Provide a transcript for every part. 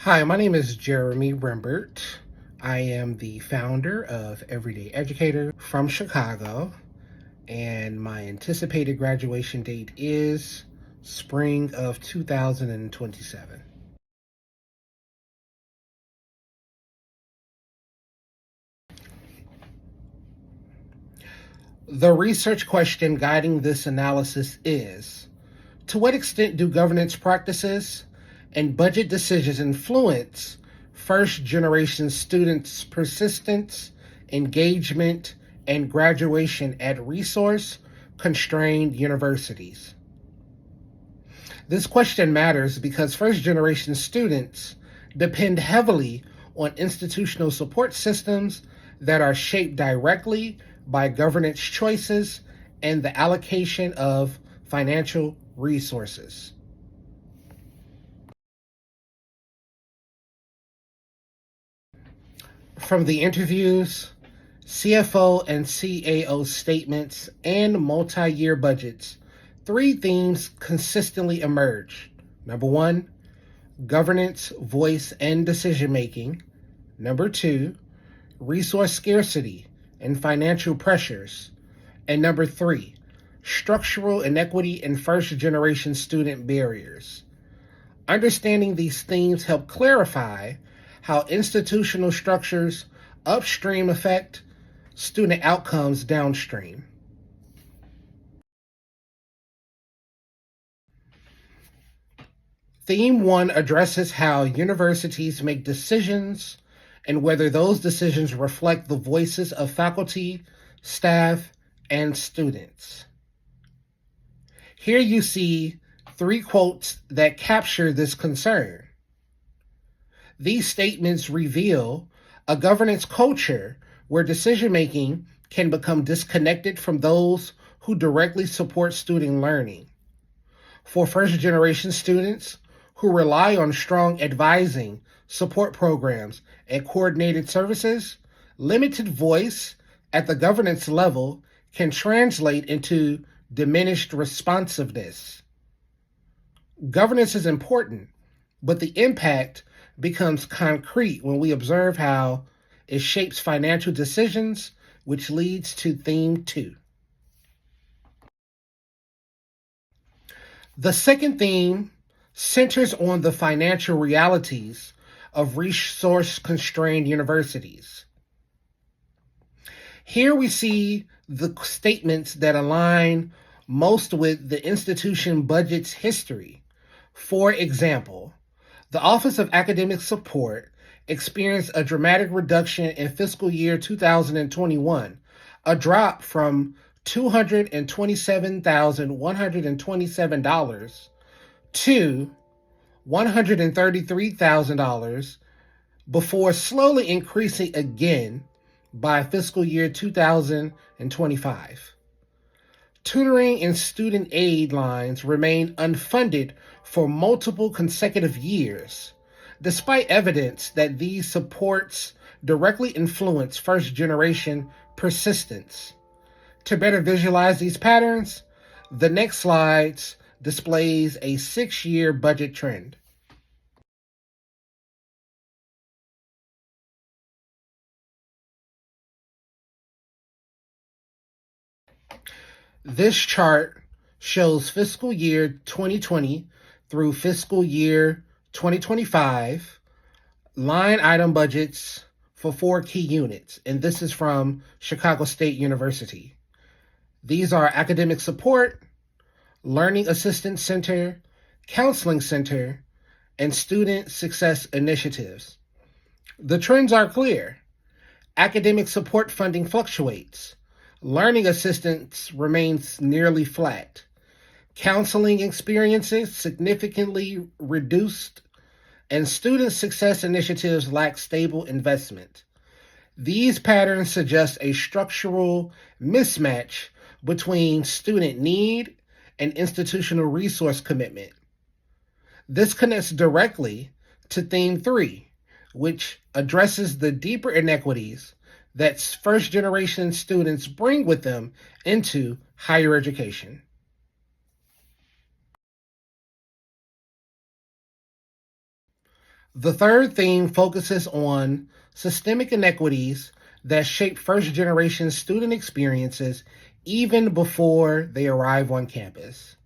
Hi, my name is Jeremy Rembert. I am the founder of Everyday Educator from Chicago, and my anticipated graduation date is spring of 2027. The research question guiding this analysis is: to what extent do governance practices and budget decisions influence first generation students' persistence, engagement, and graduation at resource constrained universities? This question matters because first generation students depend heavily on institutional support systems that are shaped directly by governance choices and the allocation of financial resources. From the interviews, CFO and CAO statements, and multi year budgets, three themes consistently emerge. Number one, governance, voice, and decision making. Number two, resource scarcity and financial pressures. And number three, structural inequity and first generation student barriers. Understanding these themes help clarify how institutional structures upstream affect student outcomes downstream. Theme 1 addresses how universities make decisions and whether those decisions reflect the voices of faculty, staff, and students. Here you see three quotes that capture this concern. These statements reveal a governance culture where decision making can become disconnected from those who directly support student learning. For first generation students who rely on strong advising, support programs, and coordinated services, limited voice at the governance level can translate into diminished responsiveness. Governance is important, but the impact becomes concrete when we observe how it shapes financial decisions, which leads to theme 2. The second theme centers on the financial realities of resource constrained universities. Here we see the statements that align most with the institution budget's history. For example, the Office of Academic Support experienced a dramatic reduction in fiscal year 2021, a drop from $227,127 to $133,000 before slowly increasing again by fiscal year 2025. Tutoring and student aid lines remained unfunded for multiple consecutive years, despite evidence that these supports directly influence first generation persistence. To better visualize these patterns, the next slide displays a 6-year budget trend. This chart shows fiscal year 2020 through fiscal year 2025 line item budgets for 4 key units, and this is from Chicago State University. These are academic support, learning assistance center, counseling center, and student success initiatives. The trends are clear. Academic support funding fluctuates. Learning assistance remains nearly flat. Counseling experiences significantly reduced, and student success initiatives lack stable investment. These patterns suggest a structural mismatch between student need and institutional resource commitment. This connects directly to theme 3, which addresses the deeper inequities that first generation students bring with them into higher education. The third theme focuses on systemic inequities that shape first-generation student experiences even before they arrive on campus.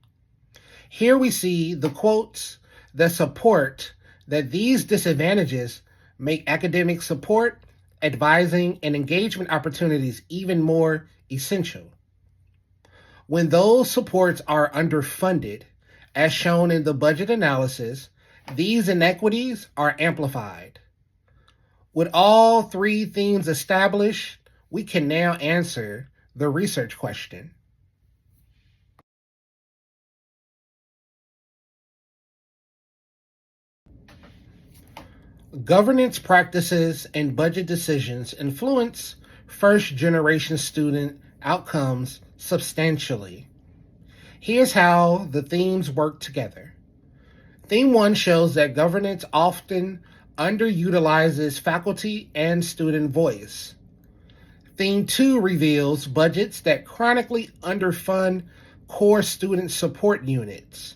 Here we see the quotes that support that these disadvantages make academic support, advising, and engagement opportunities even more essential. When those supports are underfunded, as shown in the budget analysis, these inequities are amplified. With all three themes established, we can now answer the research question. Governance practices and budget decisions influence first-generation student outcomes substantially. Here's how the themes work together. Theme 1 shows that governance often underutilizes faculty and student voice. Theme 2 reveals budgets that chronically underfund core student support units.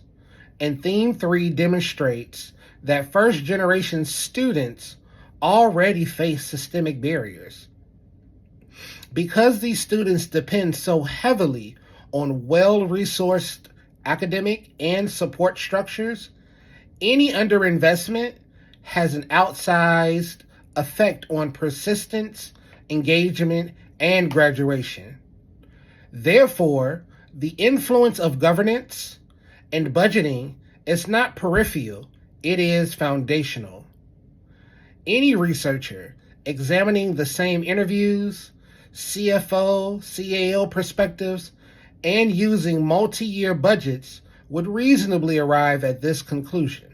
And Theme 3 demonstrates that first-generation students already face systemic barriers. Because these students depend so heavily on well-resourced academic and support structures, any underinvestment has an outsized effect on persistence, engagement, and graduation. Therefore, the influence of governance and budgeting is not peripheral, it is foundational. Any researcher examining the same interviews, CFO, CAO perspectives, and using multi-year budgets would reasonably arrive at this conclusion.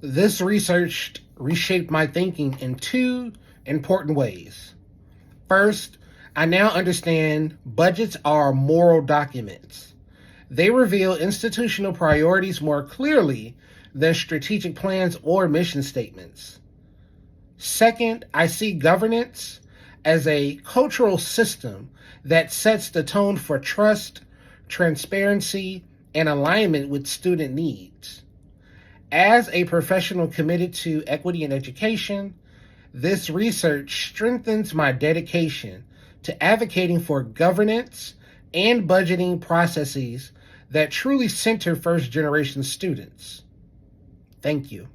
This research reshaped my thinking in two important ways. First, I now understand budgets are moral documents. They reveal institutional priorities more clearly than strategic plans or mission statements. Second, I see governance as a cultural system that sets the tone for trust, transparency, and alignment with student needs. As a professional committed to equity in education, this research strengthens my dedication to advocating for governance and budgeting processes that truly center first-generation students. Thank you.